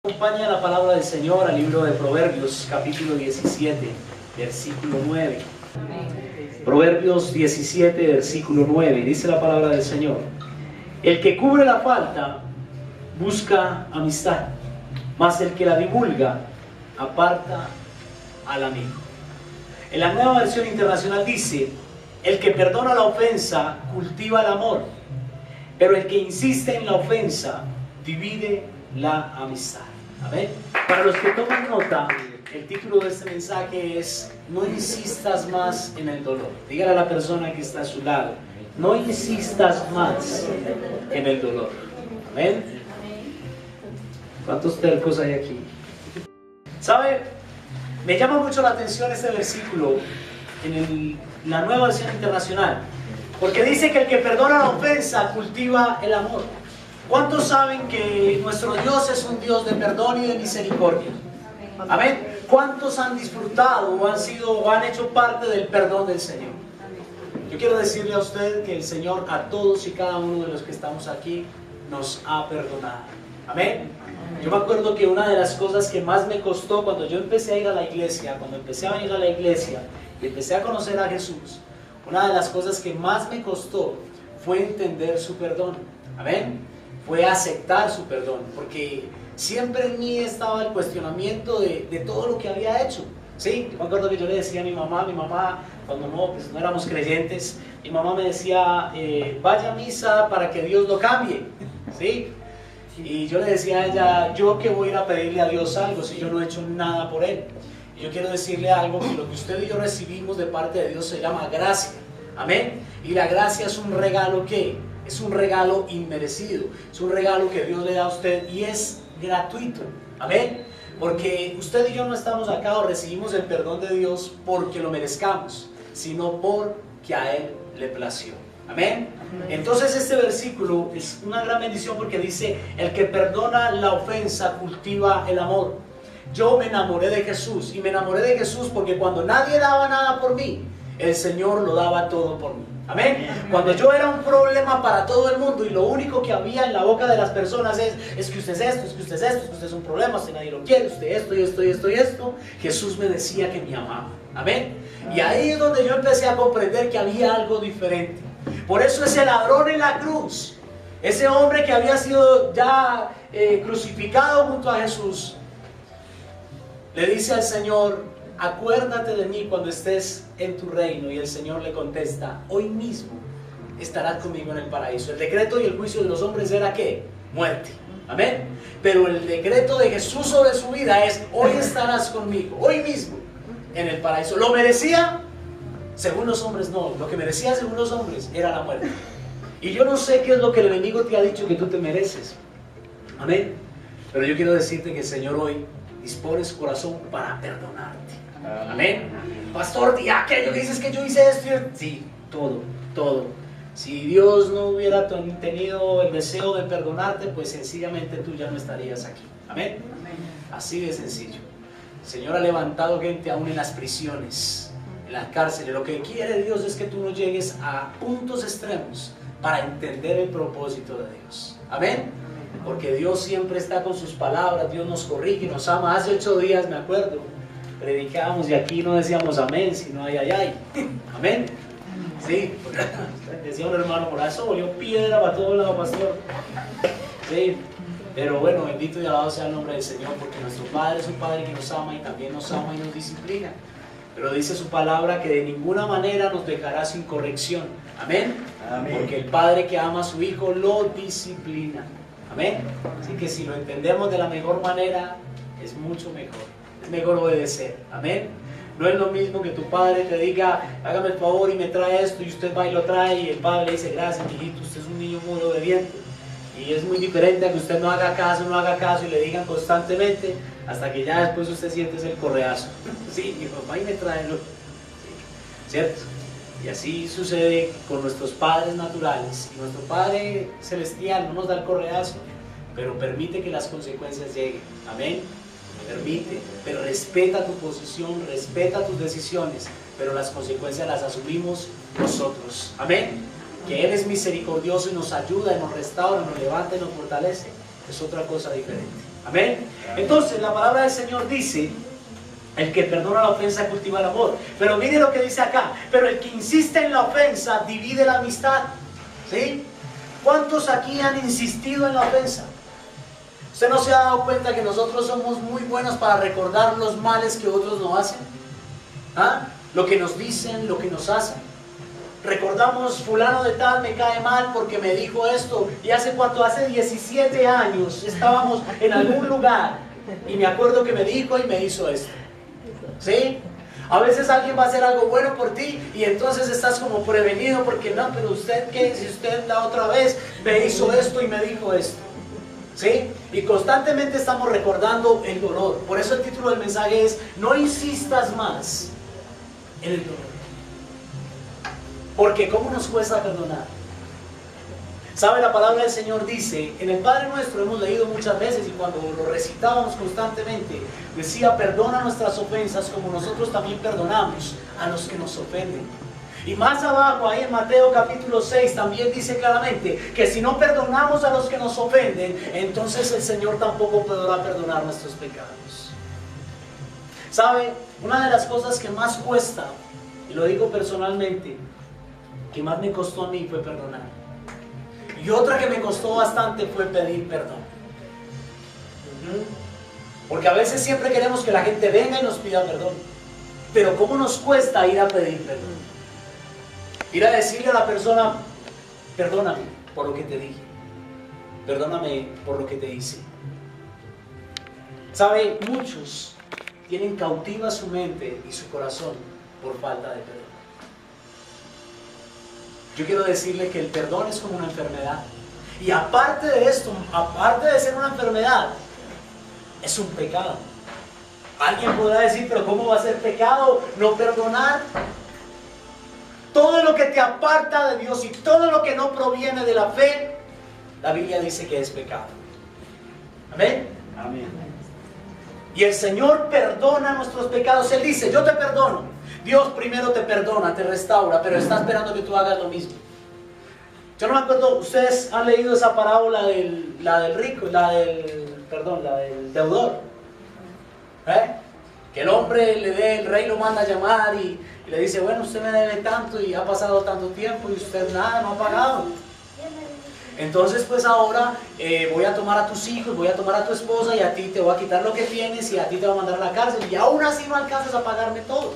Acompaña la palabra del Señor al libro de Proverbios, capítulo 17, versículo 9. Proverbios 17, versículo 9, dice la palabra del Señor: el que cubre la falta busca amistad, mas el que la divulga aparta al amigo. En la Nueva Versión Internacional dice: el que perdona la ofensa cultiva el amor, pero el que insiste en la ofensa divide la amistad. Amén. Para los que toman nota, el título de este mensaje es: no insistas más en el dolor. Dígale a la persona que está a su lado: no insistas más en el dolor. Amén. ¿Cuántos tercos hay aquí? ¿Sabe? Me llama mucho la atención este versículo en la Nueva Versión Internacional, porque dice que el que perdona la ofensa cultiva el amor. ¿Cuántos saben que nuestro Dios es un Dios de perdón y de misericordia? Amén. ¿Cuántos han disfrutado o han hecho parte del perdón del Señor? Yo quiero decirle a usted que el Señor a todos y cada uno de los que estamos aquí nos ha perdonado. Amén. Yo me acuerdo que una de las cosas que más me costó cuando yo empecé a ir a la iglesia, cuando empecé a venir a la iglesia y empecé a conocer a Jesús, una de las cosas que más me costó fue entender su perdón. Amén. Fue aceptar su perdón, porque siempre en mí estaba el cuestionamiento de todo lo que había hecho. ¿Sí? Yo me acuerdo que yo le decía a mi mamá, cuando no éramos creyentes, mi mamá me decía: vaya a misa para que Dios lo cambie. ¿Sí? Y yo le decía a ella: yo que voy a ir a pedirle a Dios algo si yo no he hecho nada por Él. Y yo quiero decirle algo, que lo que usted y yo recibimos de parte de Dios se llama gracia. Amén. Y la gracia es un regalo que es un regalo inmerecido, es un regalo que Dios le da a usted y es gratuito. Amén. Porque usted y yo no estamos acá o recibimos el perdón de Dios porque lo merezcamos, sino porque a Él le plació. Amén. Entonces este versículo es una gran bendición porque dice: el que perdona la ofensa cultiva el amor. Yo me enamoré de Jesús, y me enamoré de Jesús porque cuando nadie daba nada por mí, el Señor lo daba todo por mí. Amén. Cuando yo era un problema para todo el mundo y lo único que había en la boca de las personas es que usted es esto, es que usted es esto, es que usted es un problema, usted nadie lo quiere, usted esto y esto y esto y esto, Jesús me decía que me amaba. Amén. Y ahí es donde yo empecé a comprender que había algo diferente. Por eso ese ladrón en la cruz, ese hombre que había sido ya crucificado junto a Jesús, le dice al Señor: acuérdate de mí cuando estés en tu reino. Y el Señor le contesta: hoy mismo estarás conmigo en el paraíso. El decreto y el juicio de los hombres era ¿qué? Muerte. Amén. Pero el decreto de Jesús sobre su vida es: hoy estarás conmigo, hoy mismo en el paraíso. ¿Lo merecía? Según los hombres no. Lo que merecía según los hombres era la muerte. Y yo no sé qué es lo que el enemigo te ha dicho que tú te mereces. Amén. Pero yo quiero decirte que el Señor hoy dispone su corazón para perdonarte. Amén. Pastor, di aquello que dices que yo hice esto. Sí, todo. Si Dios no hubiera tenido el deseo de perdonarte, pues sencillamente tú ya no estarías aquí. Amén. Así de sencillo. El Señor ha levantado gente aún en las prisiones, en las cárceles. Lo que quiere Dios es que tú no llegues a puntos extremos para entender el propósito de Dios. Amén. Porque Dios siempre está con sus palabras. Dios nos corrige, nos ama. Hace 8 días, me acuerdo, predicábamos y aquí no decíamos amén, sino ay, ay, ay. Amén. Sí, decía un hermano: por eso volvió piedra para todo lado, pastor. Sí, pero bueno, bendito y alabado sea el nombre del Señor, porque nuestro Padre es un Padre que nos ama y también nos ama y nos disciplina. Pero dice su palabra que de ninguna manera nos dejará sin corrección. Amén. Amén. Porque el Padre que ama a su Hijo lo disciplina. Amén. Así que si lo entendemos de la mejor manera, es mucho mejor. Es mejor obedecer. Amén. No es lo mismo que tu padre te diga: hágame el favor y me trae esto, y usted va y lo trae, y el padre le dice: gracias, mijito, usted es un niño muy obediente. Y es muy diferente a que usted no haga caso y le digan constantemente, hasta que ya después usted siente el correazo. Sí, mi papá y me trae. Sí. ¿Cierto? Y así sucede con nuestros padres naturales. Y nuestro Padre Celestial no nos da el correazo, pero permite que las consecuencias lleguen. Amén. Permite, pero respeta tu posición, respeta tus decisiones, pero las consecuencias las asumimos nosotros. Amén. Que Él es misericordioso y nos ayuda, y nos restaura, nos levanta y nos fortalece, es otra cosa diferente. Amén. Entonces la palabra del Señor dice: el que perdona la ofensa cultiva el amor. Pero mire lo que dice acá: pero el que insiste en la ofensa divide la amistad. ¿Sí? ¿Cuántos aquí han insistido en la ofensa? ¿Usted no se ha dado cuenta que nosotros somos muy buenos para recordar los males que otros nos hacen? ¿Ah? Lo que nos dicen, lo que nos hacen. Recordamos: fulano de tal me cae mal porque me dijo esto. Y hace 17 años estábamos en algún lugar y me acuerdo que me dijo y me hizo esto. ¿Sí? A veces alguien va a hacer algo bueno por ti y entonces estás como prevenido porque no, pero usted qué, si usted la otra vez me hizo esto y me dijo esto. ¿Sí? Y constantemente estamos recordando el dolor. Por eso el título del mensaje es: no insistas más en el dolor. Porque ¿cómo nos cuesta perdonar? ¿Sabe? La palabra del Señor dice, en el Padre Nuestro hemos leído muchas veces, y cuando lo recitábamos constantemente, decía: perdona nuestras ofensas como nosotros también perdonamos a los que nos ofenden. Y más abajo, ahí en Mateo capítulo 6, también dice claramente que si no perdonamos a los que nos ofenden, entonces el Señor tampoco podrá perdonar nuestros pecados. ¿Sabe? Una de las cosas que más cuesta, y lo digo personalmente, que más me costó a mí fue perdonar. Y otra que me costó bastante fue pedir perdón. Porque a veces siempre queremos que la gente venga y nos pida perdón. Pero ¿cómo nos cuesta ir a pedir perdón? Ir a decirle a la persona: perdóname por lo que te dije. Perdóname por lo que te hice. ¿Sabe? Muchos tienen cautiva su mente y su corazón por falta de perdón. Yo quiero decirle que el perdón es como una enfermedad. Y aparte de esto, aparte de ser una enfermedad, es un pecado. Alguien podrá decir: pero ¿cómo va a ser pecado no perdonar? Todo lo que te aparta de Dios y todo lo que no proviene de la fe, la Biblia dice que es pecado. Amén. Amén. Y el Señor perdona nuestros pecados. Él dice: yo te perdono. Dios primero te perdona, te restaura, pero está esperando que tú hagas lo mismo. Yo no me acuerdo, ustedes han leído esa parábola la del rico, la del deudor. Que el hombre el rey lo manda a llamar y le dice: bueno, usted me debe tanto y ha pasado tanto tiempo y usted nada, no ha pagado. Entonces pues ahora voy a tomar a tus hijos, voy a tomar a tu esposa y a ti te voy a quitar lo que tienes y a ti te voy a mandar a la cárcel y aún así no alcanzas a pagarme todo.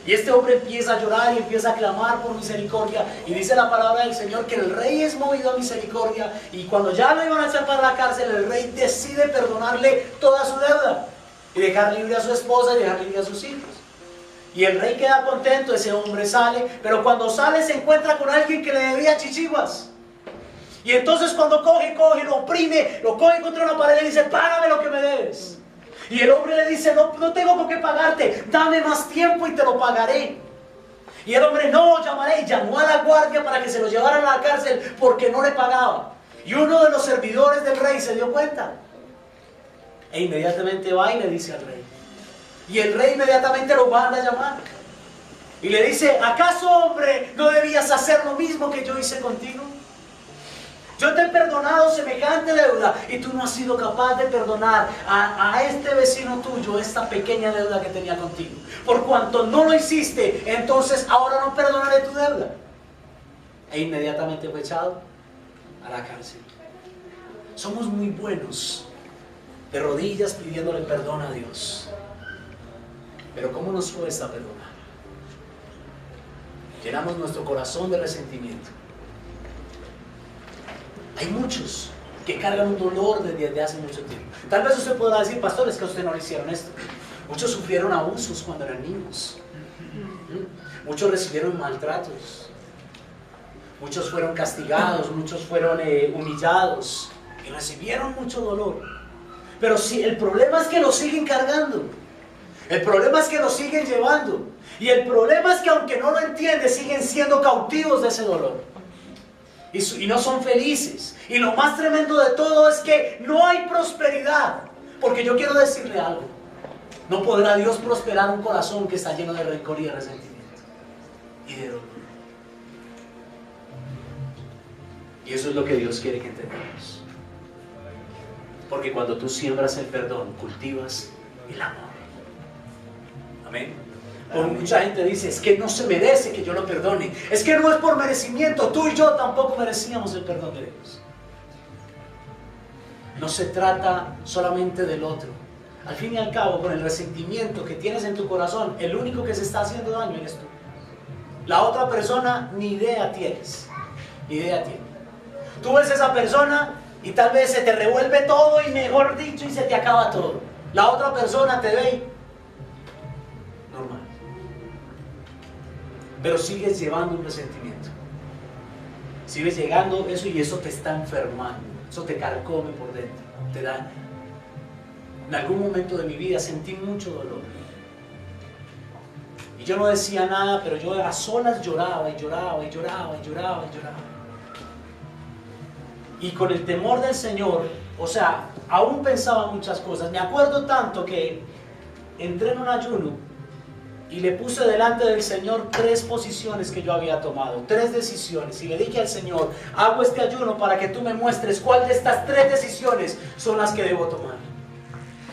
Y este hombre empieza a llorar y empieza a clamar por misericordia, y dice la palabra del Señor que el rey es movido a misericordia, y cuando ya lo iban a echar para la cárcel, el rey decide perdonarle toda su deuda y dejar libre a su esposa y dejar libre a sus hijos. Y el rey queda contento, ese hombre sale, pero cuando sale se encuentra con alguien que le debía chichiguas. Y entonces cuando coge, lo oprime, lo coge contra una pared y le dice: págame lo que me debes. Y el hombre le dice: no tengo con qué pagarte, dame más tiempo y te lo pagaré. Y el hombre: no, llamaré. Y llamó a la guardia para que se lo llevaran a la cárcel porque no le pagaba. Y uno de los servidores del rey se dio cuenta e inmediatamente va y le dice al rey. Y el rey inmediatamente lo manda a llamar y le dice: ¿acaso, hombre, no debías hacer lo mismo que yo hice contigo? Yo te he perdonado semejante deuda y tú no has sido capaz de perdonar a este vecino tuyo esta pequeña deuda que tenía contigo. Por cuanto no lo hiciste, entonces ahora no perdonaré tu deuda. E inmediatamente fue echado a la cárcel. Somos muy buenos de rodillas pidiéndole perdón a Dios. Pero ¿cómo nos cuesta perdonar? Llenamos nuestro corazón de resentimiento. Hay muchos que cargan un dolor desde hace mucho tiempo. Tal vez usted podrá decir: pastor, es que a usted no le hicieron esto. Muchos sufrieron abusos cuando eran niños. Muchos recibieron maltratos. Muchos fueron castigados, muchos fueron humillados y recibieron mucho dolor. Pero sí, el problema es que lo siguen cargando. El problema es que lo siguen llevando. Y el problema es que aunque no lo entienden, siguen siendo cautivos de ese dolor. Y no son felices. Y lo más tremendo de todo es que no hay prosperidad. Porque yo quiero decirle algo: no podrá Dios prosperar un corazón que está lleno de rencor y de resentimiento y de dolor. Y eso es lo que Dios quiere que entendamos. Porque cuando tú siembras el perdón, cultivas el amor. Amén. Como mucha gente dice, es que no se merece que yo lo perdone. Es que no es por merecimiento. Tú y yo tampoco merecíamos el perdón de Dios. No se trata solamente del otro. Al fin y al cabo, con el resentimiento que tienes en tu corazón, el único que se está haciendo daño eres tú. La otra persona ni idea tienes. Ni idea tiene. Tú ves a esa persona y tal vez se te revuelve todo y mejor dicho y se te acaba todo. La otra persona te ve y normal. Pero sigues llevando un resentimiento. Sigues llegando eso y eso te está enfermando. Eso te carcome por dentro, te daña. En algún momento de mi vida sentí mucho dolor. Y yo no decía nada, pero yo a solas lloraba y lloraba y lloraba y lloraba y lloraba. Y con el temor del Señor, o sea, aún pensaba muchas cosas. Me acuerdo tanto que entré en un ayuno y le puse delante del Señor 3 posiciones que yo había tomado, 3 decisiones. Y le dije al Señor, hago este ayuno para que tú me muestres cuál de estas 3 decisiones son las que debo tomar.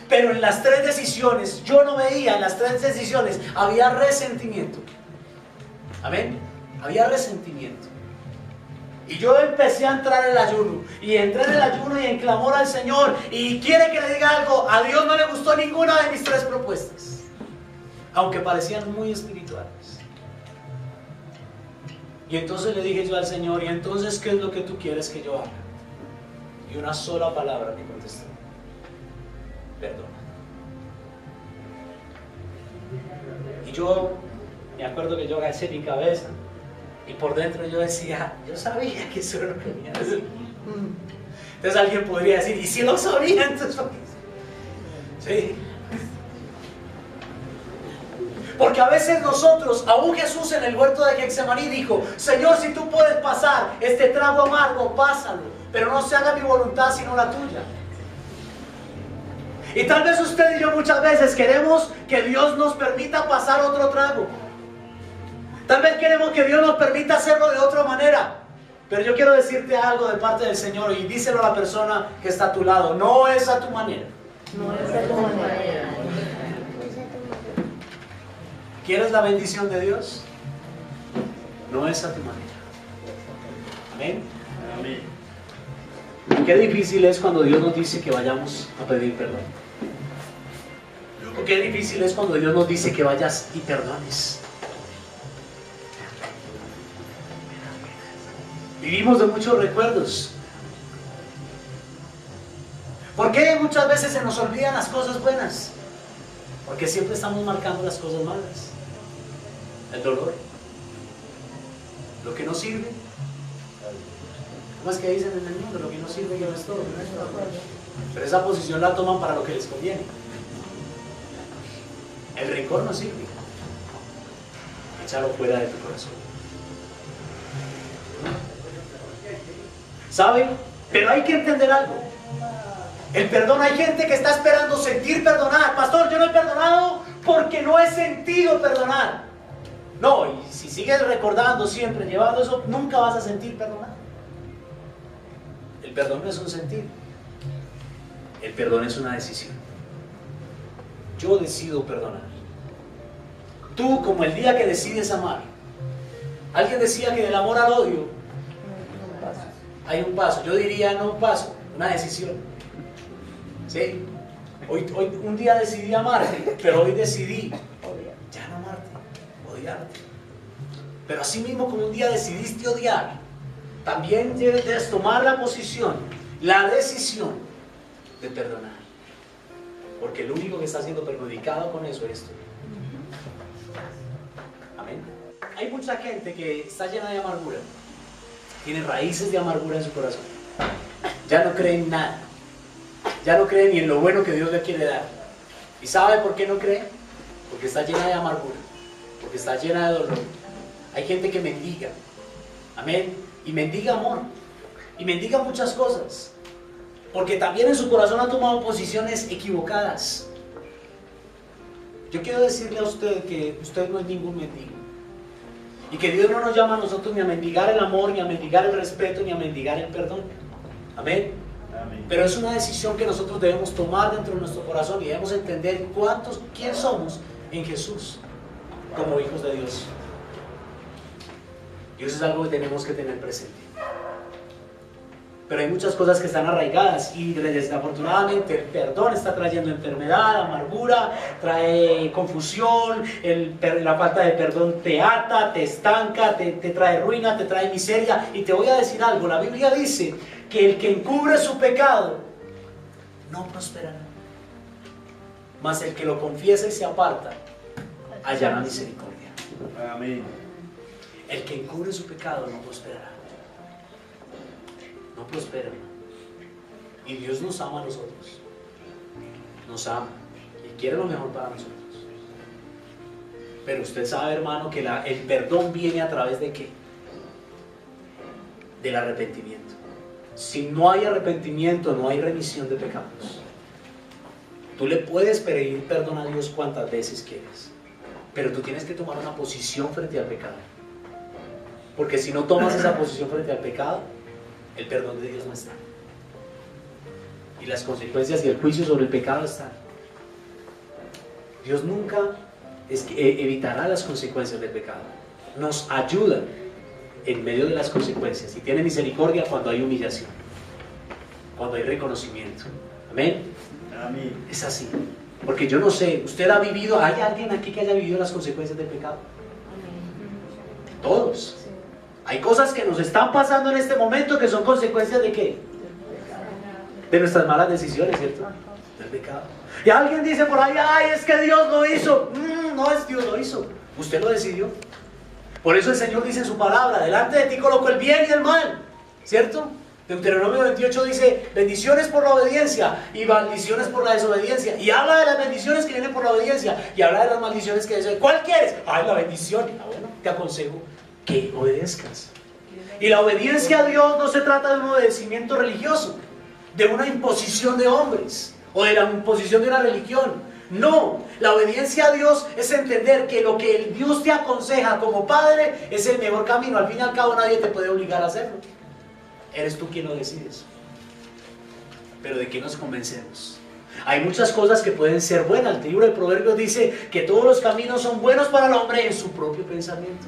Pero en las 3 decisiones, yo no veía, en las 3 decisiones había resentimiento. Amén. Había resentimiento. Y yo empecé a entrar en el ayuno. Y entré en el ayuno y en clamor al Señor. Y quiere que le diga algo. A Dios no le gustó ninguna de mis 3 propuestas. Aunque parecían muy espirituales. Y entonces le dije yo al Señor, ¿y entonces qué es lo que tú quieres que yo haga? Y una sola palabra me contestó. Perdona. Y yo me acuerdo que yo agaché mi cabeza. Y por dentro yo decía, yo sabía que eso era lo que venía a decir. Entonces alguien podría decir, ¿y si lo sabía? Entonces, sí. Porque a veces nosotros, aún Jesús en el huerto de Getsemaní dijo, Señor, si tú puedes pasar este trago amargo, pásalo, pero no se haga mi voluntad sino la tuya. Y tal vez usted y yo muchas veces queremos que Dios nos permita pasar otro trago. Tal vez queremos que Dios nos permita hacerlo de otra manera. Pero yo quiero decirte algo de parte del Señor y díselo a la persona que está a tu lado. No es a tu manera. No es a tu manera. ¿Quieres la bendición de Dios? No es a tu manera. Amén. Amén. Qué difícil es cuando Dios nos dice que vayamos a pedir perdón. Qué difícil es cuando Dios nos dice que vayas y perdones. Vivimos de muchos recuerdos. ¿Por qué muchas veces se nos olvidan las cosas buenas? Porque siempre estamos marcando las cosas malas. El dolor. Lo que no sirve. ¿Cómo es que dicen en el mundo? Lo que no sirve ya no es todo. Pero esa posición la toman para lo que les conviene. El rencor no sirve. Échalo fuera de tu corazón. ¿Saben? Pero hay que entender algo. El perdón, hay gente que está esperando sentir perdonar. Pastor, yo no he perdonado porque no he sentido perdonar. No, y si sigues recordando siempre, llevando eso, nunca vas a sentir perdonar. El perdón no es un sentir. El perdón es una decisión. Yo decido perdonar. Tú, como el día que decides amar. Alguien decía que del amor al odio hay un paso. Yo diría no un paso, una decisión. ¿Sí? Hoy un día decidí amarte, pero hoy decidí ya no amarte, odiarte. Pero así mismo como un día decidiste odiar, también debes tomar la posición, la decisión de perdonar. Porque el único que está siendo perjudicado con eso eres tú. Amén. Hay mucha gente que está llena de amargura. Tiene raíces de amargura en su corazón. Ya no cree en nada. Ya no cree ni en lo bueno que Dios le quiere dar. ¿Y sabe por qué no cree? Porque está llena de amargura. Porque está llena de dolor. Hay gente que mendiga. Amén. Y mendiga amor. Y mendiga muchas cosas. Porque también en su corazón ha tomado posiciones equivocadas. Yo quiero decirle a usted que usted no es ningún mendigo. Y que Dios no nos llama a nosotros ni a mendigar el amor, ni a mendigar el respeto, ni a mendigar el perdón. Amén. Pero es una decisión que nosotros debemos tomar dentro de nuestro corazón y debemos entender quién somos en Jesús como hijos de Dios. Y eso es algo que tenemos que tener presente. Pero hay muchas cosas que están arraigadas y desafortunadamente el perdón está trayendo enfermedad, amargura, trae confusión, la falta de perdón te ata, te estanca, te trae ruina, te trae miseria. Y te voy a decir algo, la Biblia dice que el que encubre su pecado no prosperará, mas el que lo confiesa y se aparta hallará misericordia. Amén. El que encubre su pecado no prosperará. No prospera. Y Dios nos ama a nosotros. Nos ama y quiere lo mejor para nosotros. Pero usted sabe, hermano, que el perdón viene a través de ¿qué? Del arrepentimiento. Si no hay arrepentimiento, no hay remisión de pecados. Tú le puedes pedir perdón a Dios cuantas veces quieras, pero tú tienes que tomar una posición frente al pecado. Porque si no tomas esa posición frente al pecado, el perdón de Dios no está. Y las consecuencias y el juicio sobre el pecado están. Dios nunca evitará las consecuencias del pecado. Nos ayuda en medio de las consecuencias y tiene misericordia cuando hay humillación, cuando hay reconocimiento. Amén. Amén. Es así. Porque yo no sé, usted ha vivido, ¿hay alguien aquí que haya vivido las consecuencias del pecado? Todos. Hay cosas que nos están pasando en este momento que son consecuencias ¿de qué? De nuestras malas decisiones, ¿cierto? Del pecado. Y alguien dice por ahí, ay, es que Dios lo hizo. No es Dios lo hizo, usted lo decidió. Por eso el Señor dice en su palabra, delante de ti colocó el bien y el mal, ¿cierto? Deuteronomio 28 dice, bendiciones por la obediencia y maldiciones por la desobediencia. Y habla de las bendiciones que vienen por la obediencia y habla de las maldiciones que vienen. ¿Cuál quieres? Ay, la bendición. Bueno, te aconsejo que obedezcas. Y la obediencia a Dios no se trata de un obedecimiento religioso, de una imposición de hombres o de la imposición de una religión. No, la obediencia a Dios es entender que lo que el Dios te aconseja como padre es el mejor camino. Al fin y al cabo nadie te puede obligar a hacerlo. Eres tú quien lo decides. Pero ¿de qué nos convencemos? Hay muchas cosas que pueden ser buenas. El libro de Proverbios dice que todos los caminos son buenos para el hombre en su propio pensamiento.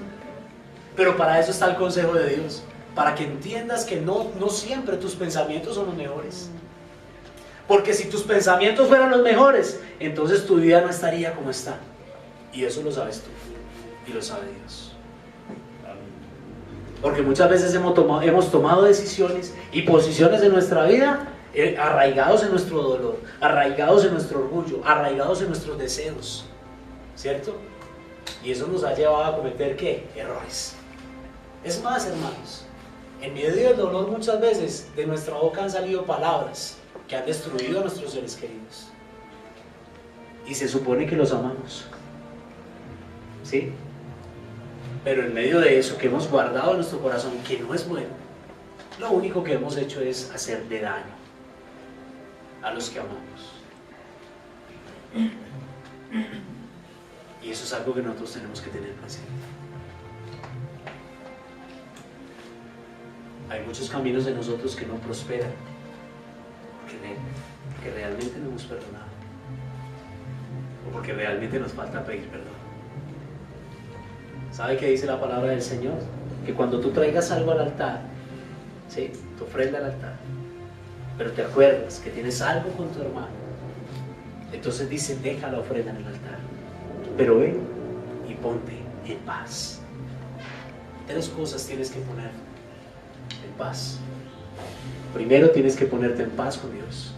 Pero para eso está el consejo de Dios, para que entiendas que no siempre tus pensamientos son los mejores. Porque si tus pensamientos fueran los mejores, entonces tu vida no estaría como está. Y eso lo sabes tú y lo sabe Dios. Porque muchas veces hemos tomado decisiones y posiciones en nuestra vida arraigados en nuestro dolor, arraigados en nuestro orgullo, arraigados en nuestros deseos, ¿cierto? Y eso nos ha llevado a cometer ¿qué? Errores. Es más, hermanos, en medio del dolor muchas veces de nuestra boca han salido palabras que han destruido a nuestros seres queridos. Y se supone que los amamos, ¿sí? Pero en medio de eso que hemos guardado en nuestro corazón, que no es bueno, lo único que hemos hecho es hacerle daño a los que amamos. Y eso es algo que nosotros tenemos que tener presente. Hay muchos caminos en nosotros que no prosperan, porque realmente no hemos perdonado, o porque realmente nos falta pedir perdón. ¿Sabe qué dice la palabra del Señor? Que cuando tú traigas algo al altar, ¿sí? Tu ofrenda al altar, pero te acuerdas que tienes algo con tu hermano, entonces dice, deja la ofrenda en el altar, pero ven y ponte en paz. 3 cosas tienes que poner en paz. Primero, tienes que ponerte en paz con Dios.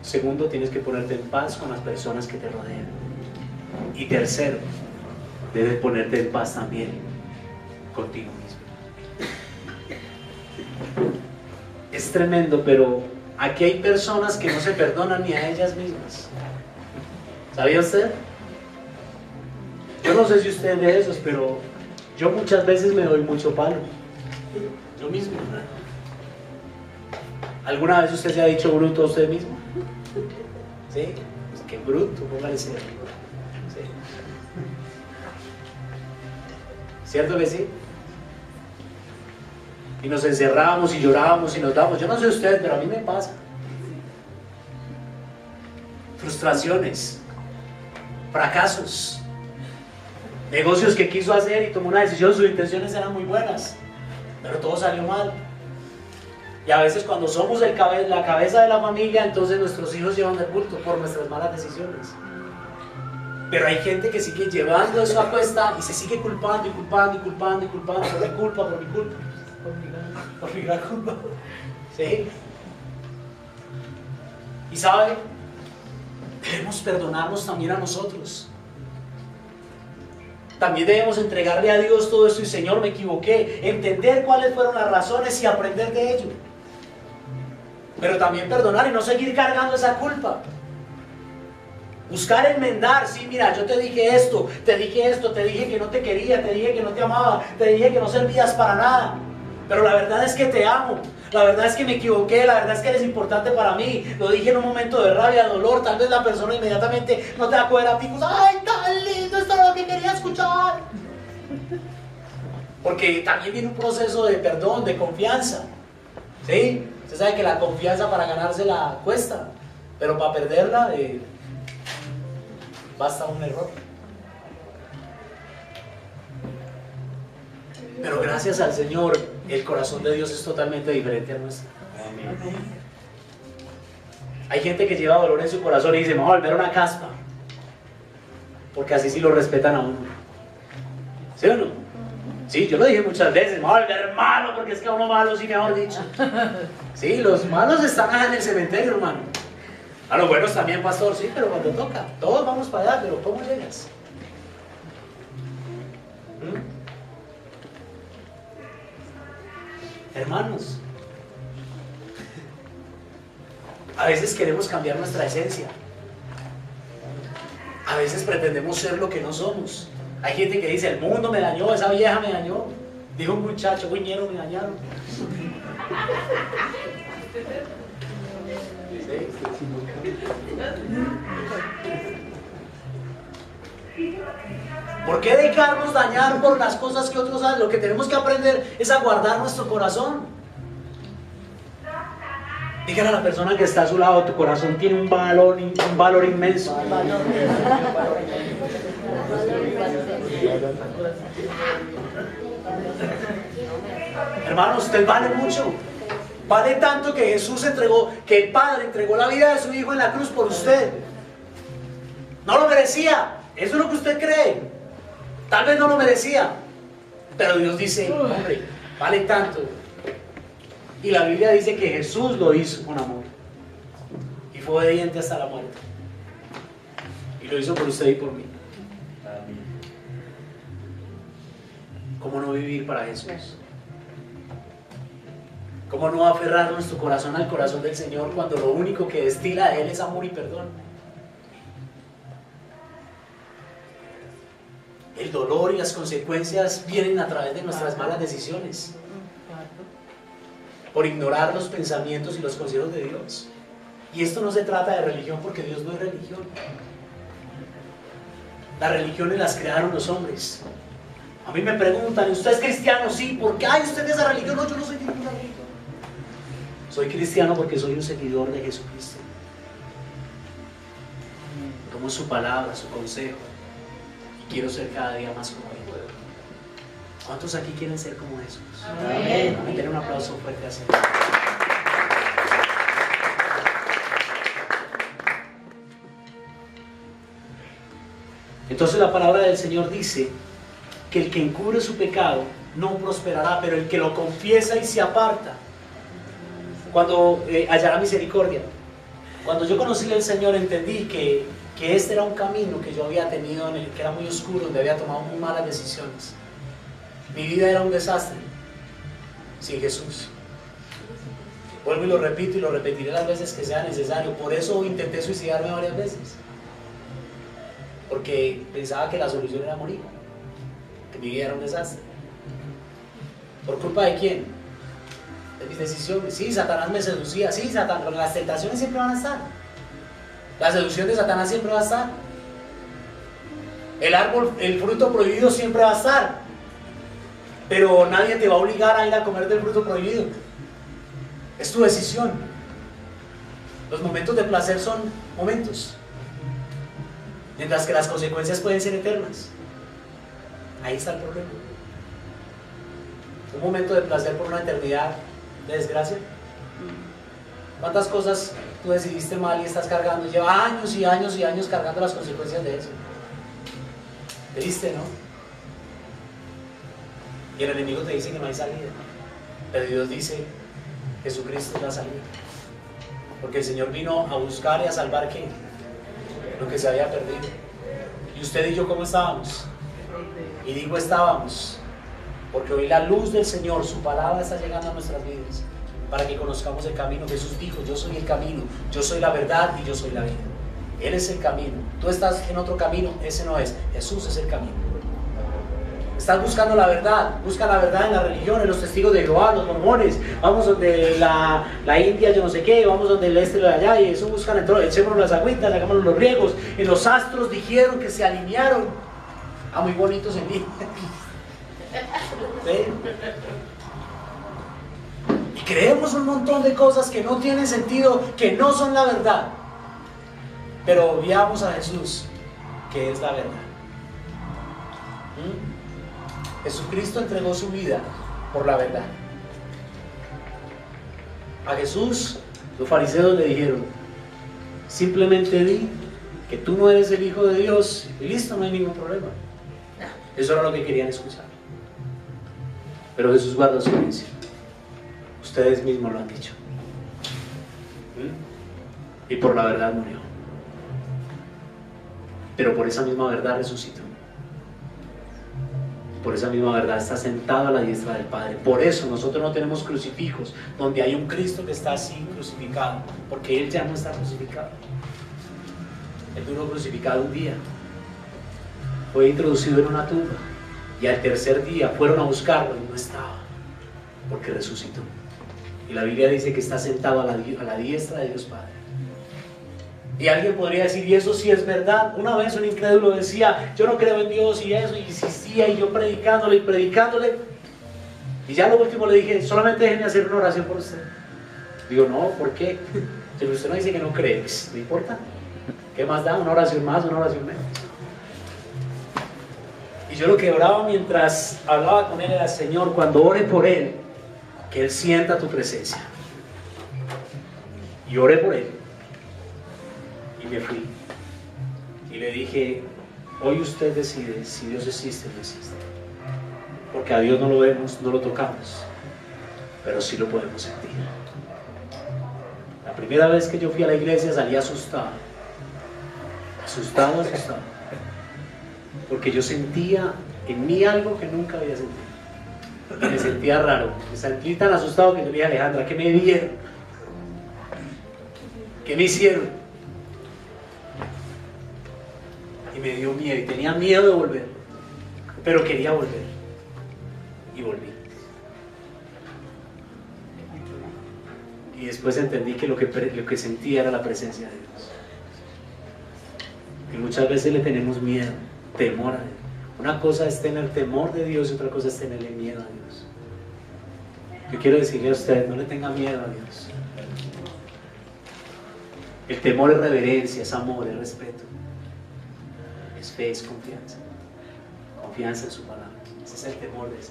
Segundo, tienes que ponerte en paz con las personas que te rodean. Y tercero, debes ponerte en paz también contigo mismo. Es tremendo, pero aquí hay personas que no se perdonan ni a ellas mismas. ¿Sabía usted? Yo no sé si usted es de esos, pero yo muchas veces me doy mucho palo. Yo mismo. ¿Alguna vez usted se ha dicho bruto a usted mismo? ¿Sí? Pues qué bruto, póngale ser. ¿Sí? ¿Cierto que sí? y nos encerramos y llorábamos y nos damos. Yo no sé ustedes, pero a mí me pasa. Frustraciones, fracasos, negocios que quiso hacer y tomó una decisión, sus intenciones eran muy buenas, pero todo salió mal. Y a veces cuando somos la cabeza de la familia, entonces nuestros hijos llevan el bulto por nuestras malas decisiones. Pero hay gente que sigue llevando eso a cuesta y se sigue culpando y culpando y culpando y culpando por mi culpa, por mi gran culpa. ¿Sí? Y sabe, debemos perdonarnos también a nosotros. También debemos entregarle a Dios todo esto y Señor, me equivoqué, entender cuáles fueron las razones y aprender de ello. Pero también perdonar y no seguir cargando esa culpa. Buscar enmendar, sí, mira, yo te dije esto, te dije que no te quería, te dije que no te amaba, te dije que no servías para nada. Pero la verdad es que te amo, la verdad es que me equivoqué, la verdad es que eres importante para mí. Lo dije en un momento de rabia, dolor, tal vez la persona inmediatamente no te va a coger a picos. ¡Ay, tan lindo! Esto es lo que quería escuchar. Porque también viene un proceso de perdón, de confianza. ¿Sí? Usted sabe que la confianza para ganársela cuesta, pero para perderla basta un error. Pero gracias al Señor, el corazón de Dios es totalmente diferente al nuestro. Amén. Hay gente que lleva dolor en su corazón y dice, me voy a volver una caspa, porque así sí lo respetan a uno. ¿Sí o no? Sí, yo lo dije muchas veces, me voy a volver malo, porque es que a uno malo sí, mejor dicho. Sí, los malos están allá en el cementerio, hermano. A los buenos también, pastor, sí, pero cuando toca, todos vamos para allá, pero ¿cómo llegas? Hermanos, a veces queremos cambiar nuestra esencia. A veces pretendemos ser lo que no somos. Hay gente que dice, el mundo me dañó, esa vieja me dañó. Dijo un muchacho, güiñero, me dañaron. ¿Sí? ¿Por qué dejarnos dañar por las cosas que otros hacen? Lo que tenemos que aprender es a guardar nuestro corazón. Dígale a la persona que está a su lado, tu corazón tiene un valor inmenso. Hermano, usted vale mucho. Vale tanto que Jesús entregó, que el Padre entregó la vida de su Hijo en la cruz por usted. No lo merecía. Eso es lo que usted cree. Tal vez no lo merecía. Pero Dios dice, hombre, vale tanto. Y la Biblia dice que Jesús lo hizo con amor. Y fue obediente hasta la muerte. Y lo hizo por usted y por mí. ¿Cómo no vivir para Jesús? ¿Cómo no aferrar nuestro corazón al corazón del Señor cuando lo único que destila de Él es amor y perdón? El dolor y las consecuencias vienen a través de nuestras malas decisiones, por ignorar los pensamientos y los consejos de Dios. Y esto no se trata de religión, porque Dios no es religión. Las religiones las crearon los hombres. A mí me preguntan, ¿usted es cristiano? Sí. ¿Por qué? Ay, ¿usted es de esa religión? No, yo no soy de ninguna religión. Soy cristiano porque soy un seguidor de Jesucristo. Tomo su palabra, su consejo, y quiero ser cada día más como Él. ¿Cuántos aquí quieren ser como Jesús? Amén. Amén. Denle un aplauso fuerte a Señor. Entonces la palabra del Señor dice que el que encubre su pecado no prosperará, pero el que lo confiesa y se aparta, cuando hallará misericordia. Cuando yo conocí al Señor, entendí que este era un camino que yo había tenido, en el que era muy oscuro, donde había tomado muy malas decisiones. Mi vida era un desastre sin Jesús. Vuelvo y lo repito y lo repetiré las veces que sea necesario. Por eso intenté suicidarme varias veces, porque pensaba que la solución era morir, que mi vida era un desastre. ¿Por culpa de quién? De mis decisiones. Sí, Satanás me seducía. Sí, Satanás, las tentaciones siempre van a estar. La seducción de Satanás siempre va a estar. El fruto prohibido siempre va a estar. Pero nadie te va a obligar a ir a comer del fruto prohibido. Es tu decisión. Los momentos de placer son momentos, mientras que las consecuencias pueden ser eternas. Ahí está el problema. Un momento de placer por una eternidad de desgracia. ¿Cuántas cosas tú decidiste mal y estás cargando? Lleva años y años y años cargando las consecuencias de eso. Triste, ¿no? Y el enemigo te dice que no hay salida. Pero Dios dice, Jesucristo es la salida. Porque el Señor vino a buscar y a salvar ¿qué? Lo que se había perdido. ¿Y usted y yo cómo estábamos? Y digo estábamos, porque hoy la luz del Señor, su palabra está llegando a nuestras vidas, para que conozcamos el camino. Jesús dijo, yo soy el camino, yo soy la verdad y yo soy la vida. Él es el camino. Tú estás en otro camino, ese no es. Jesús es el camino. Estás buscando la verdad, busca la verdad en la religión, en los testigos de Jehová, los mormones, vamos donde la India, yo no sé qué, vamos donde el este de allá, y eso buscan, entonces echémonos las agüitas, hagámonos los riegos, en los astros dijeron que se alinearon. Muy bonitos en mí. ¿Sí? Y creemos un montón de cosas que no tienen sentido, que no son la verdad, pero obviamos a Jesús, que es la verdad. Jesucristo entregó su vida por la verdad. A Jesús los fariseos le dijeron, simplemente di que tú no eres el Hijo de Dios y listo, no hay ningún problema. Eso era lo que querían escuchar. Pero Jesús guardó silencio. Ustedes mismos lo han dicho. Y por la verdad murió. Pero por esa misma verdad resucitó. Por esa misma verdad está sentado a la diestra del Padre. Por eso nosotros no tenemos crucifijos donde hay un Cristo que está así crucificado, porque Él ya no está crucificado. Él duró crucificado un día, fue introducido en una tumba y al tercer día fueron a buscarlo y no estaba, porque resucitó. Y la Biblia dice que está sentado a la diestra de Dios Padre. Y alguien podría decir, y eso sí es verdad. Una vez un incrédulo decía, yo no creo en Dios, y eso, y insistía, y yo predicándole y predicándole. Y ya lo último le dije, solamente déjenme hacer una oración por usted. Digo, no, ¿por qué? Si usted no dice que no cree, no importa. ¿Qué más da? Una oración más, una oración menos. Y yo lo que oraba mientras hablaba con él era, Señor, cuando ore por él, que él sienta tu presencia. Y oré por él. Y me fui. Y le dije, hoy usted decide si Dios existe o no existe. Porque a Dios no lo vemos, no lo tocamos, pero sí lo podemos sentir. La primera vez que yo fui a la iglesia salí asustado. Asustado. Porque yo sentía en mí algo que nunca había sentido. Me sentía raro. Me sentí tan asustado que yo le dije a Alejandra, ¿qué me dieron? ¿Qué me hicieron? Y me dio miedo, y tenía miedo de volver, pero quería volver, y volví. Y después entendí que lo que sentía era la presencia de Dios. Y muchas veces le tenemos miedo, temor a Dios. Una cosa es tener temor de Dios y otra cosa es tenerle miedo a Dios. Yo quiero decirle a usted, no le tenga miedo a Dios. El temor es reverencia, es amor, es respeto. Es fe, es confianza. Confianza en su palabra. Ese es el temor de Dios.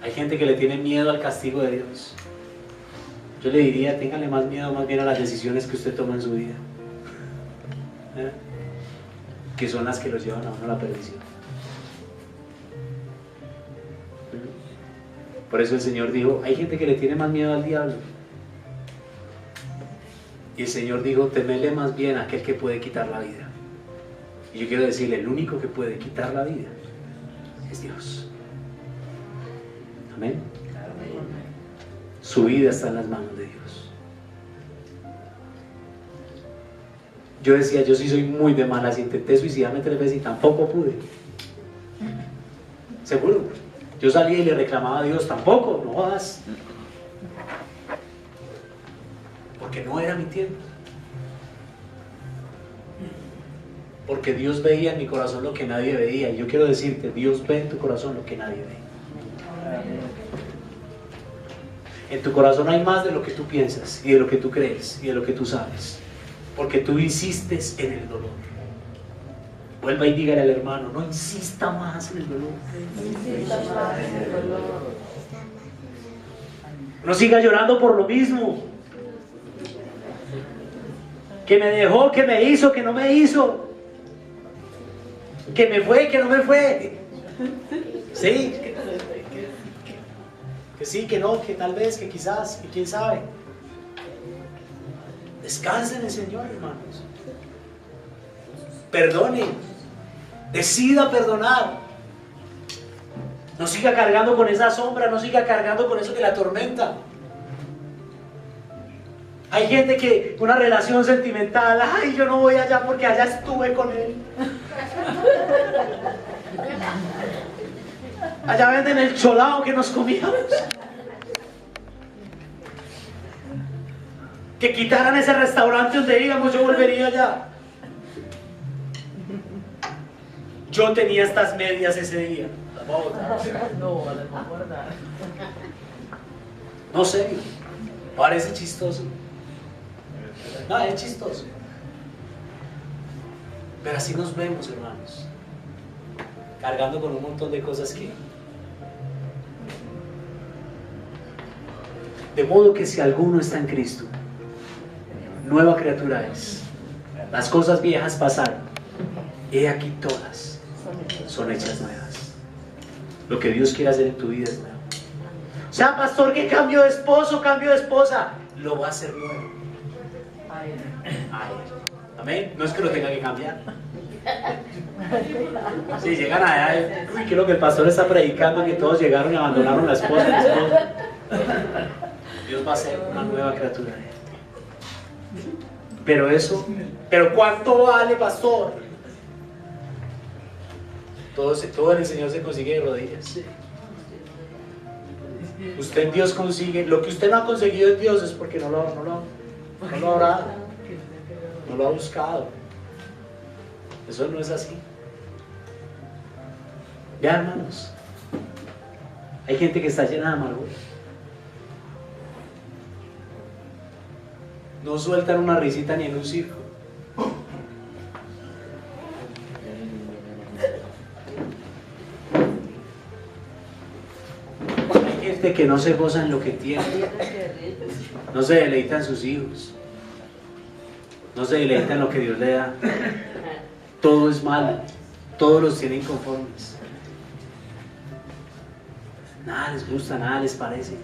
Hay gente que le tiene miedo al castigo de Dios. Yo le diría, téngale más miedo más bien a las decisiones que usted toma en su vida, que son las que los llevan a uno a la perdición. Por eso el Señor dijo, hay gente que le tiene más miedo al diablo. Y el Señor dijo, temele más bien a aquel que puede quitar la vida. Y yo quiero decirle, el único que puede quitar la vida es Dios. Amén. Su vida está en las manos de Dios. Yo decía, yo sí soy muy de malas, intenté suicidarme 3 veces y tampoco pude. Seguro. Yo salía y le reclamaba a Dios, tampoco, no vas. Porque no era mi tiempo. Porque Dios veía en mi corazón lo que nadie veía. Y yo quiero decirte, Dios ve en tu corazón lo que nadie ve. En tu corazón hay más de lo que tú piensas, y de lo que tú crees, y de lo que tú sabes. Porque tú insistes en el dolor. Vuelva y dígale al hermano, no insista más en el dolor. No siga llorando por lo mismo. Que me dejó, que me hizo, que no me hizo. Que me fue, que no me fue. Sí. Que sí, que no, que tal vez, que quizás, que quién sabe. Descansen en el Señor, hermanos. Perdone. Decida perdonar. No siga cargando con esa sombra, no siga cargando con eso que la atormenta. Hay gente que una relación sentimental, ay, yo no voy allá porque allá estuve con él. Allá venden el cholao que nos comíamos. Que quitaran ese restaurante donde íbamos, yo volvería allá. Yo tenía estas medias ese día. Las voy a botar. No, las voy a guardar. No sé, parece chistoso. No, es chistoso. Pero así nos vemos, hermanos. Cargando con un montón de cosas que... De modo que si alguno está en Cristo, nueva criatura es. Las cosas viejas pasaron. He aquí todas son hechas nuevas. Lo que Dios quiere hacer en tu vida es nuevo. O sea, pastor, que cambio de esposo, cambio de esposa, lo va a hacer nuevo. Ay. Amén. No es que lo tenga que cambiar. Si llegan allá, uy, que lo que el pastor está predicando, que todos llegaron y abandonaron la esposa. Dios va a hacer una nueva criatura. Pero ¿cuánto vale, pastor? Todo en el Señor se consigue de rodillas. Usted en Dios consigue, lo que usted no ha conseguido en Dios es porque no lo ha orado, no lo ha buscado. Eso no es así. Ya, hermanos, hay gente que está llena de amargura. No sueltan una risita ni en un circo. Hay gente que no se goza en lo que tiene. No se deleita en sus hijos. No se deleita en lo que Dios le da. Todo es malo. Todos los tienen conformes. Nada les gusta, nada les parece.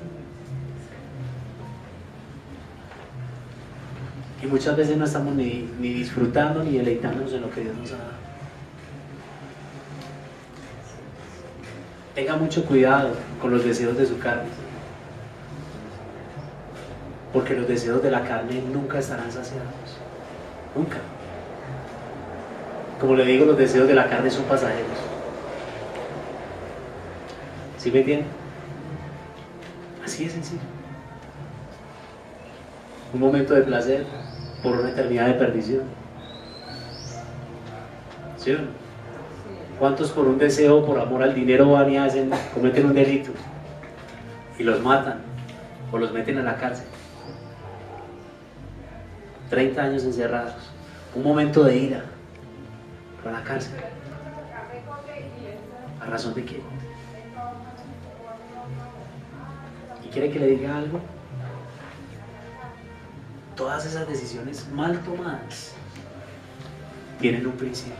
Y muchas veces no estamos ni disfrutando ni deleitándonos en lo que Dios nos ha dado. Tenga mucho cuidado con los deseos de su carne. Porque los deseos de la carne nunca estarán saciados. Nunca. Como le digo, los deseos de la carne son pasajeros. ¿Sí me entienden? Así de sencillo. Un momento de placer por una eternidad de perdición. ¿Sí o no? ¿Cuántos por un deseo, por amor al dinero van y cometen un delito y los matan o los meten a la cárcel? 30 años encerrados, un momento de ira para la cárcel. ¿A razón de qué? ¿Y quiere que le diga algo? Todas esas decisiones mal tomadas tienen un principio.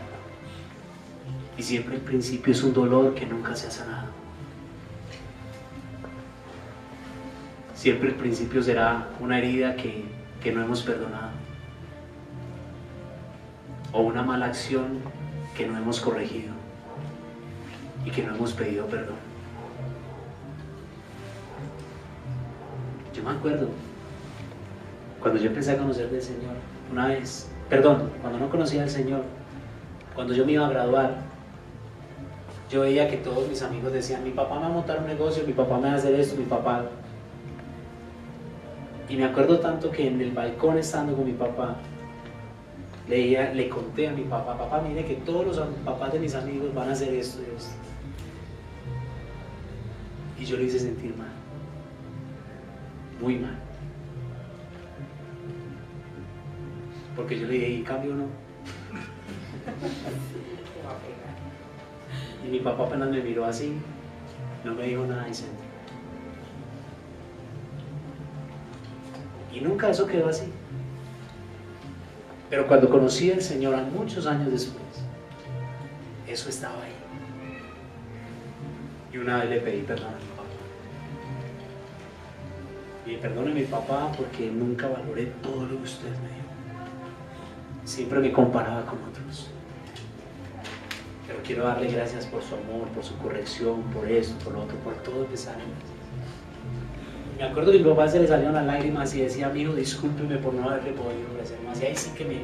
Y siempre el principio es un dolor que nunca se ha sanado. Siempre el principio será una herida que no hemos perdonado. O una mala acción que no hemos corregido y que no hemos pedido perdón. Yo me acuerdo cuando yo empecé a conocer del Señor, cuando no conocía al Señor, cuando yo me iba a graduar, yo veía que todos mis amigos decían, mi papá me va a montar un negocio, mi papá me va a hacer esto, mi papá. Y me acuerdo tanto que en el balcón estando con mi papá, le conté a mi papá, papá, mire que todos los papás de mis amigos van a hacer esto y esto. Y yo lo hice sentir mal, muy mal. Porque yo le dije, ¿y cambio no? Y mi papá apenas me miró así, no me dijo nada y se entró. Y nunca eso quedó así. Pero cuando conocí al Señor, a muchos años después, eso estaba ahí. Y una vez le pedí perdón a mi papá. Y perdone a mi papá porque nunca valoré todo lo que usted me dio. Siempre me comparaba con otros. Pero quiero darle gracias por su amor, por su corrección, por esto, por lo otro, por todo que sale. Me acuerdo que a mi papá se le salieron las lágrimas y decía, amigo, discúlpeme por no haberle podido hacer más. Y ahí sí que me... ¿Sí?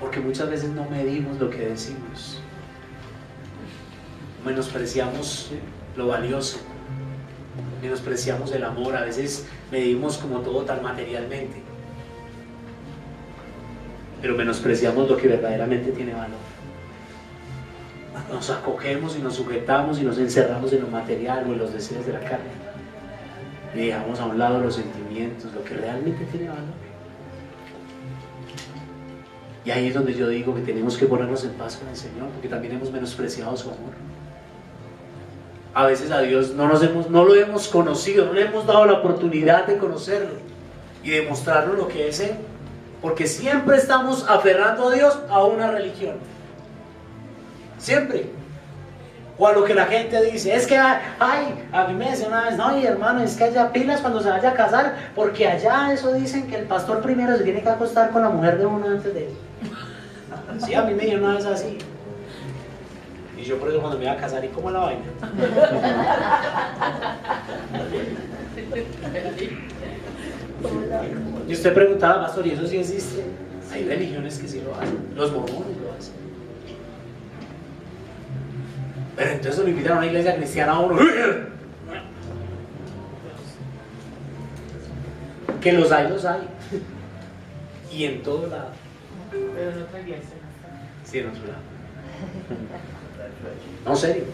Porque muchas veces no medimos lo que decimos. Menospreciamos lo valioso. Menospreciamos el amor. A veces medimos como todo tan materialmente. Pero menospreciamos lo que verdaderamente tiene valor. Nos acogemos y nos sujetamos y nos encerramos en lo material o en los deseos de la carne y dejamos a un lado los sentimientos, lo que realmente tiene valor. Y ahí es donde yo digo que tenemos que ponernos en paz con el Señor, porque también hemos menospreciado su amor. A veces a Dios no lo hemos conocido, no le hemos dado la oportunidad de conocerlo y de mostrarnos lo que es Él, porque siempre estamos aferrando a Dios a una religión. Siempre. O a lo que la gente dice, es que, ay, a mí me decía una vez, no, y hermano, es que haya pilas cuando se vaya a casar, porque allá eso dicen que el pastor primero se tiene que acostar con la mujer de uno antes de él. Sí, a mí me dijeron una vez así. Y yo por eso cuando me iba a casar, ¿y cómo es la vaina? Y usted preguntaba, pastor, ¿y eso sí existe? Hay religiones que sí lo hacen, los mormones lo hacen. Pero entonces lo invitaron a una iglesia cristiana a uno. Que los hay. Y en todo lado. Pero en otra iglesia. Sí, en otro lado. No, serio.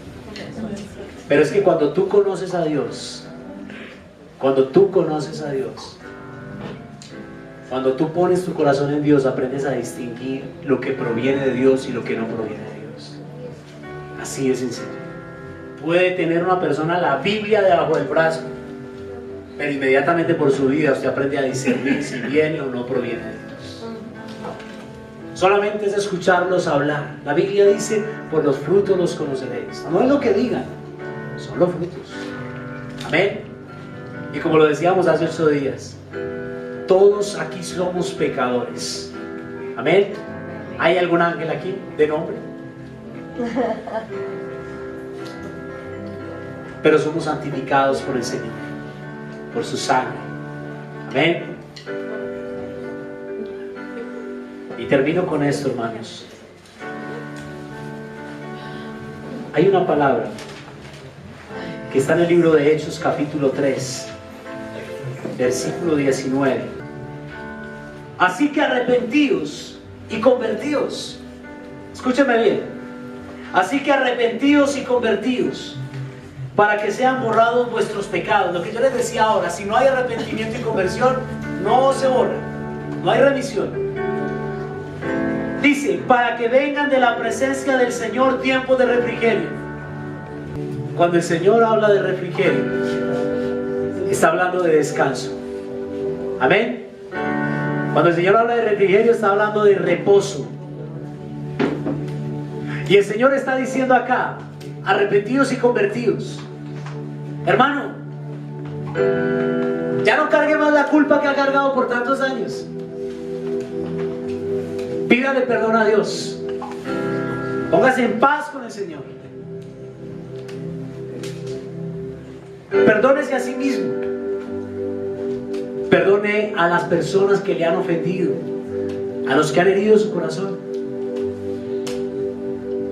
Pero es que cuando tú conoces a Dios, cuando tú pones tu corazón en Dios, aprendes a distinguir lo que proviene de Dios y lo que no proviene de Dios. Así de sencillo. Puede tener una persona la Biblia debajo del brazo, pero inmediatamente por su vida usted aprende a discernir si viene o no proviene de Dios. Solamente es escucharlos hablar. La Biblia dice, por los frutos los conoceréis. No es lo que digan, son los frutos. Amén. Y como lo decíamos hace 8 días, todos aquí somos pecadores. Amén. ¿Hay algún ángel aquí de nombre? Pero somos santificados por el Señor, por su sangre. Amén. Y termino con esto, hermanos. Hay una palabra que está en el libro de Hechos capítulo 3, versículo 19. Así que arrepentíos y convertíos. Escúchame bien. Así que arrepentíos y convertíos, para que sean borrados vuestros pecados. Lo que yo les decía ahora, si no hay arrepentimiento y conversión, no se borra, no hay remisión. Dice, para que vengan de la presencia del Señor tiempos de refrigerio. Cuando el Señor habla de refrigerio, está hablando de descanso. Amén. Cuando el Señor habla de refrigerio, está hablando de reposo. Y el Señor está diciendo acá, arrepentidos y convertidos. Hermano, ya no cargue más la culpa que ha cargado por tantos años. Pídale perdón a Dios. Póngase en paz con el Señor. Perdónese a sí mismo. Perdone a las personas que le han ofendido, a los que han herido su corazón.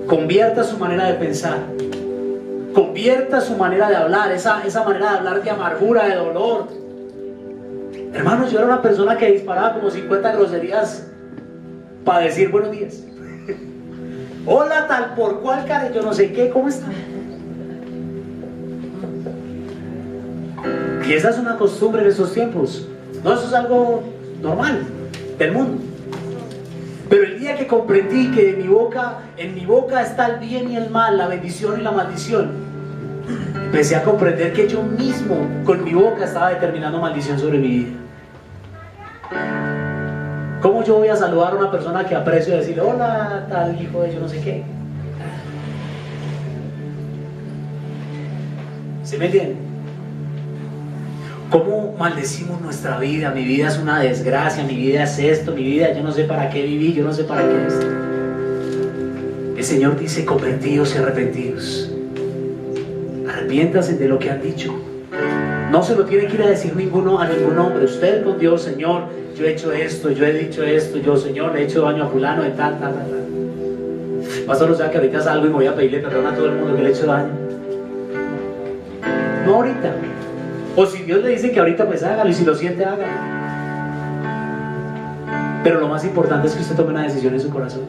Convierta su manera de pensar, convierta su manera de hablar, esa manera de hablar de amargura, de dolor, Hermanos, yo era una persona que disparaba como 50 groserías para decir buenos días. Hola, tal por cual, cara, yo no sé qué, ¿cómo está? Y esa es una costumbre en esos tiempos. No, eso es algo normal del mundo. Pero el día que comprendí que en mi boca está el bien y el mal, la bendición y la maldición, empecé a comprender que yo mismo con mi boca estaba determinando maldición sobre mi vida. ¿Cómo yo voy a saludar a una persona que aprecio y decirle hola, tal hijo de yo no sé qué? ¿Sí me entienden? ¿Cómo maldecimos nuestra vida? Mi vida es una desgracia, mi vida es esto, mi vida yo no sé para qué viví, yo no sé para qué esto. El Señor dice convertidos y arrepentidos. Arrepiéntanse de lo que han dicho. No se lo tiene que ir a decir a ningún hombre. Usted con Dios, Señor, yo he hecho esto, yo he dicho esto, yo, Señor, le he hecho daño a fulano de tal. Pastor, o sea que ahorita salgo y me voy a pedirle perdón a todo el mundo que le he hecho daño. No ahorita. O si Dios le dice que ahorita, pues hágalo, y si lo siente, hágalo. Pero lo más importante es que usted tome una decisión en su corazón.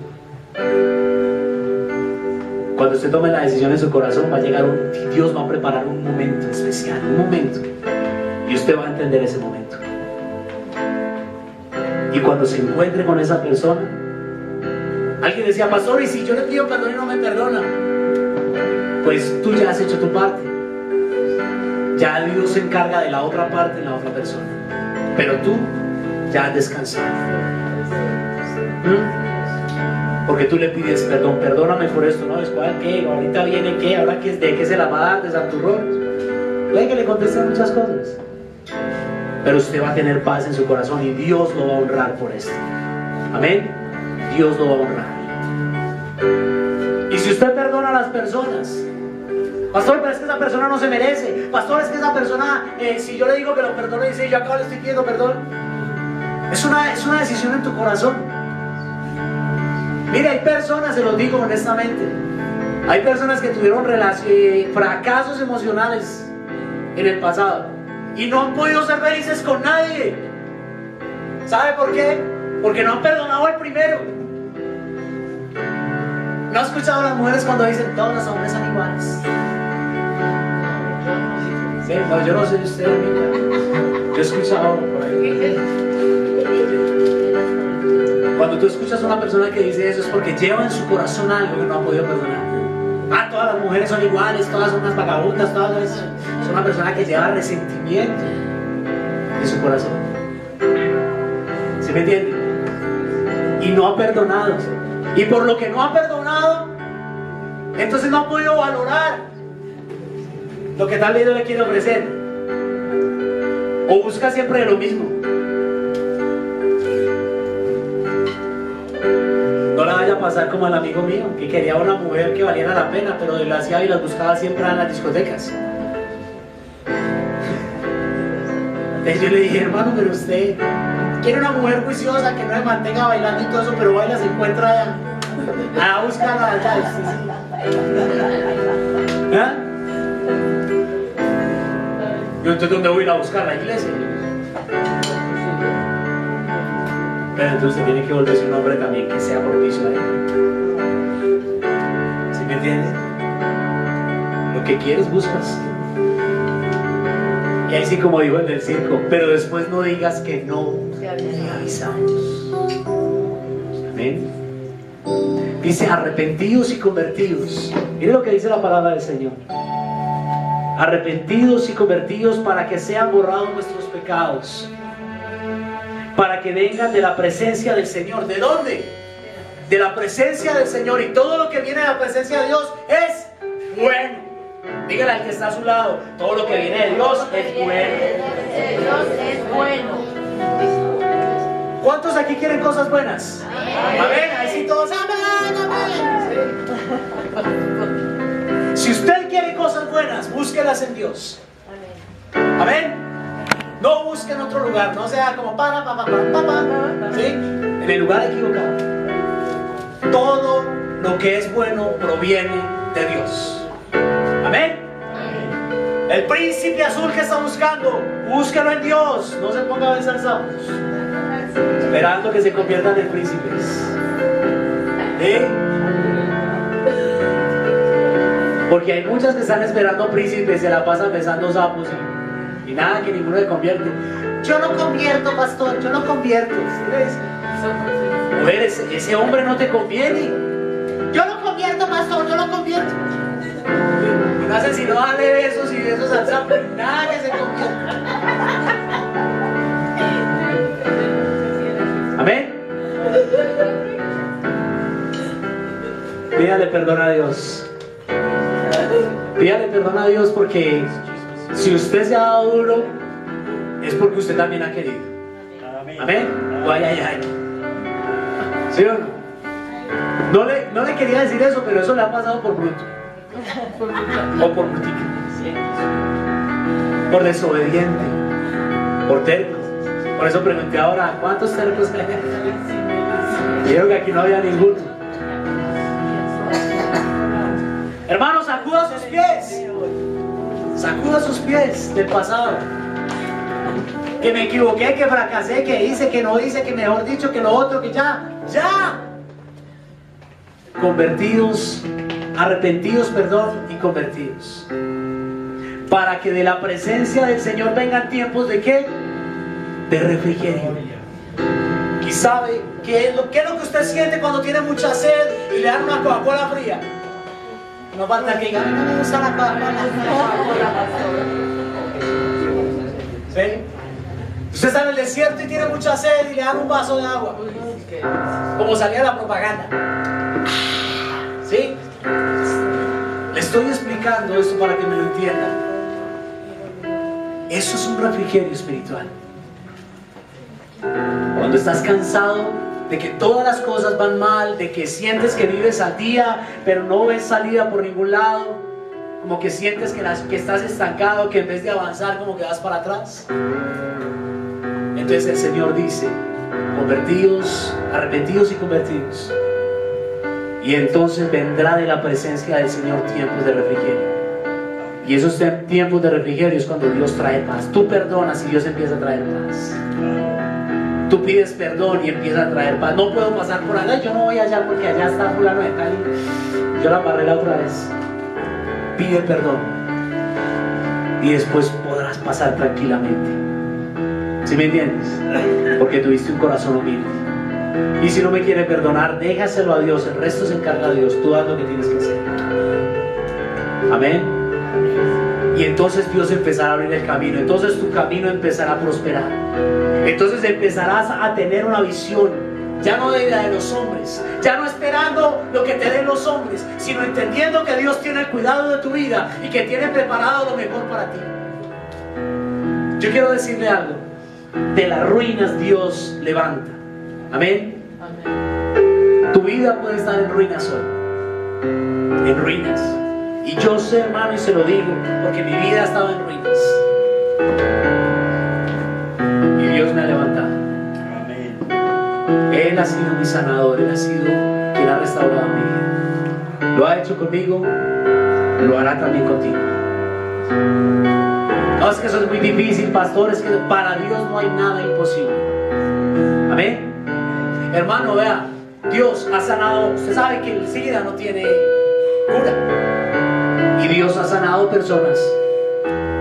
Cuando usted tome la decisión en su corazón, va a llegar Dios va a preparar un momento especial, un momento, y usted va a entender ese momento. Y cuando se encuentre con esa persona, alguien decía, pastor, y si yo le pido perdón y no me perdona, pues tú ya has hecho tu parte. Ya Dios se encarga de la otra parte en la otra persona. Pero tú ya has descansado. Porque tú le pides perdón, perdóname por esto, ¿no? Después, ¿qué? Ahorita viene, ¿qué? ¿Ahora qué? ¿De qué se la va a dar? ¿De Santurrón? Puede que le contesten muchas cosas. Pero usted va a tener paz en su corazón y Dios lo va a honrar por esto. Amén. Dios lo va a honrar. Y si usted perdona a las personas, pastor, pero es que esa persona no se merece. Pastor, es que esa persona, si yo le digo que lo perdono y dice, yo acá le estoy pidiendo perdón. Es una decisión en tu corazón. Mire, hay personas, se los digo honestamente, hay personas que tuvieron fracasos emocionales en el pasado y no han podido ser felices con nadie. ¿Sabe por qué? Porque no han perdonado al primero. ¿No ha escuchado a las mujeres cuando dicen todos los hombres son iguales? Sí, no, yo no sé de usted, amiga. Yo he escuchado por ahí. Cuando tú escuchas a una persona que dice eso es porque lleva en su corazón algo que no ha podido perdonar. Ah, todas las mujeres son iguales, todas son unas vagabundas, todas es una persona que lleva resentimiento en su corazón. ¿Sí me entiende? Y no ha perdonado. Y por lo que no ha perdonado, entonces no ha podido valorar lo que tal vez Dios le quiere ofrecer. O busca siempre lo mismo. No la vaya a pasar como el amigo mío, que quería una mujer que valiera la pena, pero desgraciado y las buscaba siempre en las discotecas. Entonces yo le dije, hermano, pero usted quiere una mujer juiciosa que no se mantenga bailando y todo eso, pero baila, se encuentra allá. A buscarla allá. ¿Ah? Yo entonces, ¿dónde voy a ir a buscar? La iglesia. Pero entonces tiene que volverse un hombre también que sea propicio a él. ¿Sí me entiendes? Lo que quieres buscas. Y ahí sí, como dijo el del circo, pero después no digas que no te avisamos. Amén. Dice arrepentidos y convertidos. Mire lo que dice la palabra del Señor. Arrepentidos y convertidos para que sean borrados nuestros pecados, para que vengan de la presencia del Señor. ¿De dónde? De la presencia del Señor. Y todo lo que viene de la presencia de Dios es bueno. Dígale al que está a su lado, todo lo que viene de Dios es bueno. Dios es bueno. ¿Cuántos aquí quieren cosas buenas? Amén. Ahí sí todos. Amén, amén. Si usted quiere cosas buenas, búsquelas en Dios. Amén. No busque en otro lugar, no sea como ¿sí? En el lugar equivocado. Todo lo que es bueno proviene de Dios. Amén. El príncipe azul que está buscando, búsquelo en Dios. No se ponga a besar sapos esperando que se conviertan en príncipes. Porque hay muchas que están esperando príncipes, se la pasan besando sapos y nada, que ninguno se convierte. Yo no convierto, pastor, yo no convierto. Mujer, ese hombre no te conviene. Yo no convierto, pastor, yo no convierto. No hace sino darle besos y besos al sapo, nada que se convierta. Amén. Pídale perdón a Dios. Pídale perdón a Dios, porque si usted se ha dado duro, es porque usted también ha querido. Amén. Ay, ay, ay. ¿Sí o no? No le quería decir eso, pero eso le ha pasado por bruto. O por brutica. Por desobediente. Por terco. Por eso pregunté ahora, ¿cuántos tercos hay? Dijeron que aquí no había ninguno. Hermanos, sacuda sus pies. Sacuda sus pies del pasado. Que me equivoqué, que fracasé, que hice, que no hice, que mejor dicho, que lo otro, que ya. Convertidos, arrepentidos, perdón, y convertidos. Para que de la presencia del Señor vengan tiempos de ¿qué? De refrigerio. ¿Y sabe qué es lo que usted siente cuando tiene mucha sed y le dan una Coca-Cola fría? No falta que diga, no me gusta la Coca-Cola. ¿Sí? Usted está en el desierto y tiene mucha sed y le dan un vaso de agua. Como salía la propaganda. ¿Sí? Le estoy explicando esto para que me lo entiendan. Eso es un refrigerio espiritual. Cuando estás cansado de que todas las cosas van mal, de que sientes que vives al día, pero no ves salida por ningún lado, como que sientes que estás estancado, que en vez de avanzar como que vas para atrás. Entonces el Señor dice, convertidos, arrepentidos y convertidos. Y entonces vendrá de la presencia del Señor tiempos de refrigerio. Y esos tiempos de refrigerio es cuando Dios trae paz. Tú perdonas y Dios empieza a traer paz. Tú pides perdón y empieza a traer paz. No puedo pasar por allá, yo no voy allá porque allá está fulano de tal. Yo la barré la otra vez. Pide perdón y después podrás pasar tranquilamente. ¿Sí me entiendes? Porque tuviste un corazón humilde. Y si no me quiere perdonar, déjaselo a Dios. El resto se encarga Dios. Tú haz lo que tienes que hacer. Amén. Y entonces Dios empezará a abrir el camino. Entonces tu camino empezará a prosperar. Entonces empezarás a tener una visión, ya no de la de los hombres, ya no esperando lo que te den los hombres, sino entendiendo que Dios tiene el cuidado de tu vida y que tiene preparado lo mejor para ti. Yo quiero decirle algo: de las ruinas Dios levanta. Amén. Tu vida puede estar en ruinas hoy, en ruinas. Y yo sé, hermano, y se lo digo, porque mi vida ha estado en ruinas. Y Dios me ha levantado. Él ha sido mi sanador, Él ha sido quien ha restaurado mi vida. Lo ha hecho conmigo, lo hará también contigo. No, es que eso es muy difícil, pastor, es que para Dios no hay nada imposible. Amén. Hermano, vea, Dios ha sanado. Usted sabe que el SIDA no tiene cura. Y Dios ha sanado personas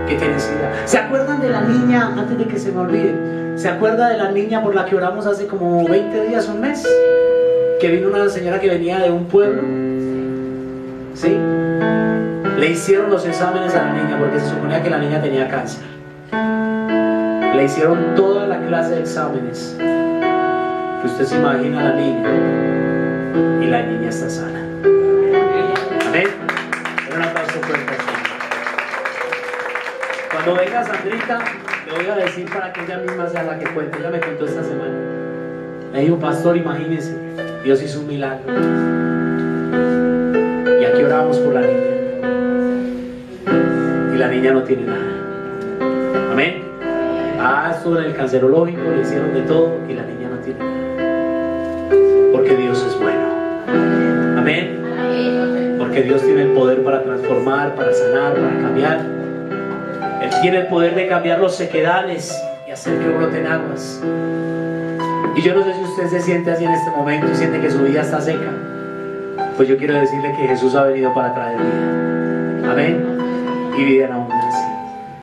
que tienen SIDA. ¿Se acuerdan de la niña, antes de que se me olvide? ¿Se acuerda de la niña por la que oramos hace como 20 días, un mes? Que vino una señora que venía de un pueblo. ¿Sí? Le hicieron los exámenes a la niña porque se suponía que la niña tenía cáncer. Le hicieron toda la clase de exámenes. Usted se imagina a la niña y la niña está sana. Amén. Un aplauso fuerte. Cuando venga Sandrita, le voy a decir para que ella misma sea la que cuente. Ella me contó esta semana. Me dijo, pastor, imagínense, Dios hizo un milagro. Y aquí oramos por la niña. Y la niña no tiene nada. Amén. Estuvo en el cancerológico, le hicieron de todo y la niña no tiene nada. Porque Dios es bueno. Amén. Porque Dios tiene el poder para transformar, para sanar, para cambiar. Tiene el poder de cambiar los sequedales y hacer que broten aguas. Y yo no sé si usted se siente así en este momento y siente que su vida está seca. Pues yo quiero decirle que Jesús ha venido para traer vida. Amén. Y vida en abundancia.